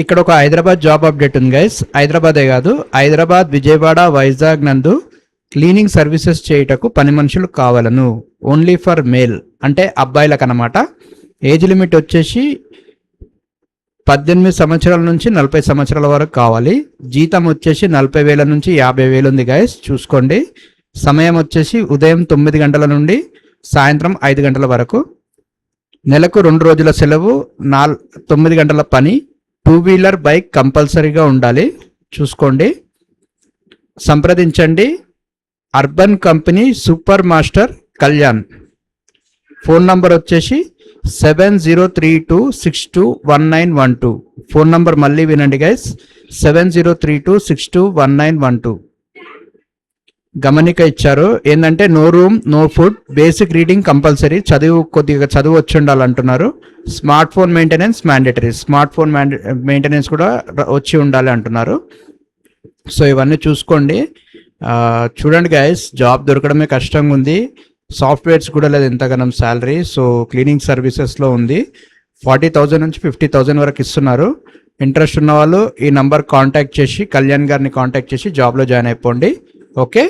ఇక్కడ ఒక Hyderabad job update ఉంది గైస్. హైదరాబాదే కాదు, హైదరాబాద్, విజయవాడ, వైజాగ్ నందు క్లీనింగ్ సర్వీసెస్ చేయుటకు పని మనుషులు కావాలను. ఓన్లీ ఫర్ మేల్, అంటే అబ్బాయిలకు అనమాట. ఏజ్ లిమిట్ వచ్చేసి 18 సంవత్సరాల నుంచి 40 సంవత్సరాల వరకు కావాలి. జీతం వచ్చేసి 40,000 నుంచి 50,000 ఉంది గైస్, చూసుకోండి. సమయం వచ్చేసి ఉదయం 9 గంటల నుండి సాయంత్రం 5 గంటల వరకు. నెలకు 2 రోజుల సెలవు, 9 గంటల పని. 2 వీలర్ బైక్ కంపల్సరీగా ఉండాలి, చూసుకోండి. సంప్రదించండి urban company super master Kalyan. Phone number వచ్చేసి 7032621912. ఫోన్ నంబర్ మళ్ళీ వినండి గైస్, 7032621912. గమనిక ఇచ్చారు ఏంటంటే no room, no food, basic reading compulsory, కొద్దిగా చదువు వచ్చి ఉండాలంటున్నారు. Smart phone maintenance mandatory, smart phone maintenance కూడా వచ్చి ఉండాలి అంటున్నారు. సో ఇవన్నీ చూసుకోండి. చూడండి గైస్, జాబ్ దొరకడమే కష్టంగా ఉంది. సాఫ్ట్వేర్స్ కూడా లేదు ఎంతగానం శాలరీ. సో క్లీనింగ్ సర్వీసెస్లో ఉంది. 40,000 నుంచి 50,000 వరకు ఇస్తున్నారు. ఇంట్రెస్ట్ ఉన్న వాళ్ళు ఈ నంబర్ కాంటాక్ట్ చేసి కళ్యాణ్ గారిని కాంటాక్ట్ చేసి జాబ్లో జాయిన్ అయిపోండి. ఓకే.